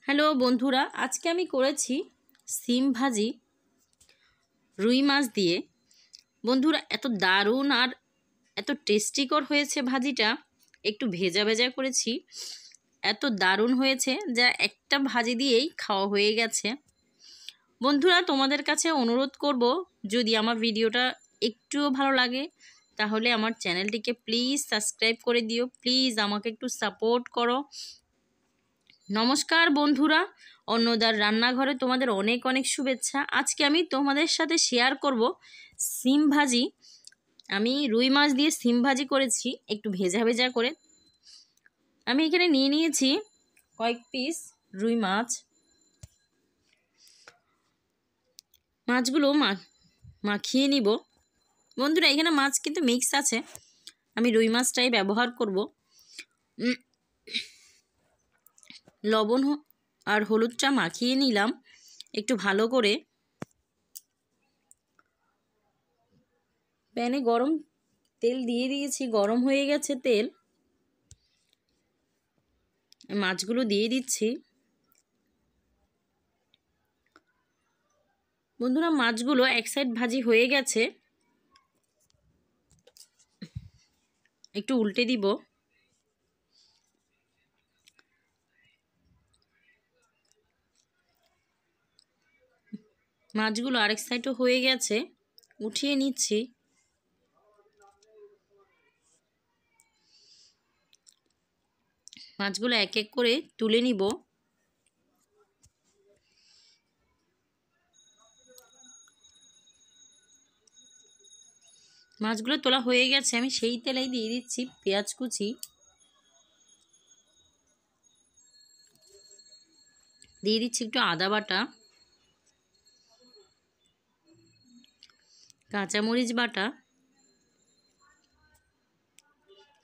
Hello বন্ধুরা, আজকে আমি করেছি সিম ভাজি রুই মাছ দিয়ে। বন্ধুরা, এত দারুণ আর এত টেস্টিকর হয়েছে ভাজিটা। একটু ভেজা ভেজা করেছি, এত দারুণ হয়েছে যা একটা ভাজি দিয়েই খাওয়া হয়ে গেছে। বন্ধুরা, তোমাদের কাছে অনুরোধ করব, যদি আমার ভিডিওটা একটুও ভালো লাগে তাহলে আমার চ্যানেলটিকে প্লিজ সাবস্ক্রাইব করে দিও। প্লিজ আমাকে একটু সাপোর্ট করো। নমস্কার বন্ধুরা, অন্নদার রান্নাঘরে তোমাদের অনেক অনেক শুভেচ্ছা। আজকে আমি তোমাদের সাথে শেয়ার করব সিম ভাজি। আমি রুই মাছ দিয়ে সিম ভাজি করেছি একটু ভেজা ভেজা করে। আমি এখানে নিয়ে নিয়েছি কয়েক পিস রুই মাছ। মাছগুলো মাখিয়ে নিব। বন্ধুরা, এখানে মাছ কিন্তু মিক্স আছে, আমি রুই মাছটাই ব্যবহার করব। লবণ আর হলুদটা মাখিয়ে নিলাম একটু ভালো করে। প্যানে গরম তেল দিয়ে দিয়েছি, গরম হয়ে গেছে তেল। মাছগুলো দিয়ে দিচ্ছি। বন্ধুরা, মাছগুলো এক সাইড ভাজি হয়ে গেছে, একটু উল্টে দিব। মাছগুলো আরেক সাইডও হয়ে গেছে, উঠিয়ে নিচ্ছি। মাছগুলো এক এক করে তুলে নিব। মাছগুলো তোলা হয়ে গেছে, আমি সেই তেলেই দিয়ে দিচ্ছি পেঁয়াজ কুচি, দিয়ে দিচ্ছি একটু আদা বাটা, কাঁচামরিচ বাটা।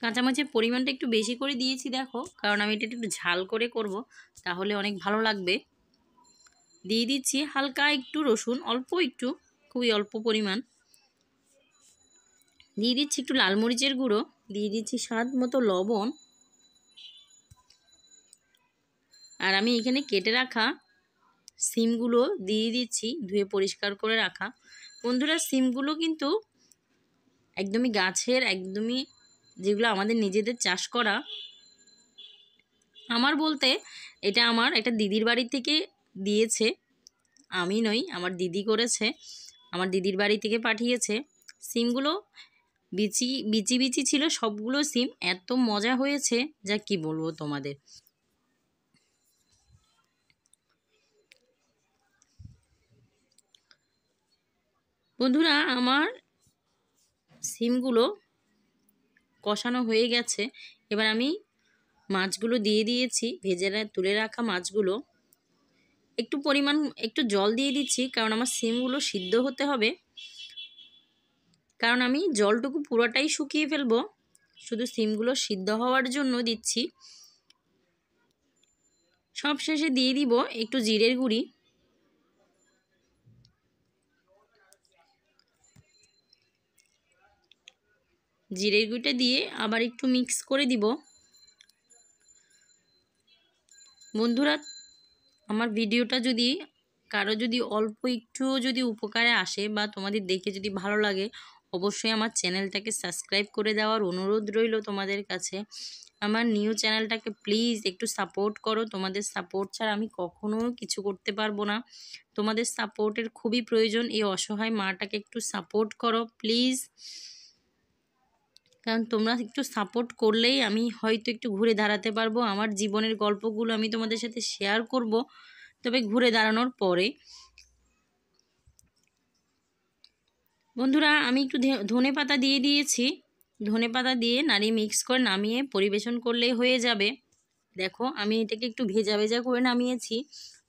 কাঁচামরিচের পরিমাণটা একটু বেশি করে দিয়েছি, দেখো, কারণ আমি এটা একটু ঝাল করে করব, তাহলে অনেক ভালো লাগবে। দিয়ে দিচ্ছি হালকা একটু রসুন, অল্প একটু, খুবই অল্প পরিমাণ। দিয়ে দিচ্ছি একটু লাল মরিচের গুঁড়ো, দিয়ে দিচ্ছি স্বাদ মতো লবণ। আর আমি এখানে কেটে রাখা সিমগুলো দিয়ে দিচ্ছি, ধুয়ে পরিষ্কার করে রাখা। বন্ধুরা, সিমগুলো কিন্তু একদমই গাছের, একদমই যেগুলো আমাদের নিজেদের চাষ করা। আমার বলতে এটা আমার একটা দিদির বাড়ি থেকে দিয়েছে, আমি নই, আমার দিদি করেছে, আমার দিদির বাড়ি থেকে পাঠিয়েছে। সিমগুলো বিচি বিচি বিচি ছিল সবগুলো সিম, এত মজা হয়েছে যা কি বলবো তোমাদের। বন্ধুরা, আমার সিমগুলো কষানো হয়ে গেছে। এবার আমি মাছগুলো দিয়ে দিয়েছি, ভেজে তুলে রাখা মাছগুলো। একটু পরিমাণ একটু জল দিয়ে দিচ্ছি, কারণ আমার সিমগুলো সিদ্ধ হতে হবে। কারণ আমি জলটুকু পুরোটাই শুকিয়ে ফেলবো, শুধু সিমগুলো সিদ্ধ হওয়ার জন্য দিচ্ছি। সব শেষে দিয়ে দিব একটু জিরের গুঁড়ি। জিরের গুঁড়িটা দিয়ে আবার একটু মিক্স করে দিব। বন্ধুরা, আমার ভিডিওটা যদি কারো যদি অল্প একটু যদি উপকারে আসে বা তোমাদের দেখে যদি ভালো লাগে, অবশ্যই আমার চ্যানেলটাকে সাবস্ক্রাইব করে দেওয়ার অনুরোধ রইল তোমাদের কাছে। আমার নিউ চ্যানেলটাকে প্লিজ একটু সাপোর্ট করো। তোমাদের সাপোর্ট ছাড়া আমি কখনো কিছু করতে পারবো না। তোমাদের সাপোর্টের খুবই প্রয়োজন। এই অসহায় মাটাকে একটু সাপোর্ট করো প্লিজ, কারণ তোমরা একটু সাপোর্ট করলেই আমি হয়তো একটু ঘুরে দাঁড়াতে পারবো। আমার জীবনের গল্পগুলো আমি তোমাদের সাথে শেয়ার করব, তবে ঘুরে দাঁড়ানোর পরে। বন্ধুরা, আমি একটু ধনে পাতা দিয়ে দিয়েছি। ধনে পাতা দিয়ে নাড়িয়ে মিক্স করে নামিয়ে পরিবেশন করলেই হয়ে যাবে। দেখো, আমি এটাকে একটু ভেজা ভেজা করে নামিয়েছি।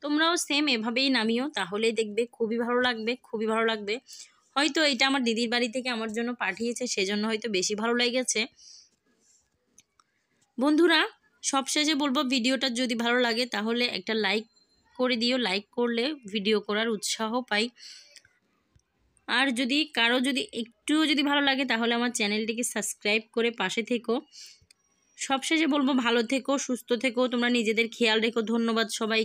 তোমরাও সেম এভাবেই নামিও, তাহলেই দেখবে খুবই ভালো লাগবে, খুবই ভালো লাগবে। হয়তো এটা আমার দিদির বাড়ি থেকে আমার জন্য পাঠিয়েছে, সেজন্য হয়তো বেশি ভালো লেগেছে। বন্ধুরা, সবশেষে বলবো, ভিডিওটা যদি ভালো লাগে তাহলে একটা লাইক করে দিও। লাইক করলে ভিডিও করার উৎসাহ পাই। আর যদি কারো যদি একটুও যদি ভালো লাগে তাহলে আমার চ্যানেলটিকে সাবস্ক্রাইব করে পাশে থেকো। সবশেষে বলবো, ভালো থেকো, সুস্থ থেকো, তোমরা নিজেদের খেয়াল রেখো। ধন্যবাদ সবাই।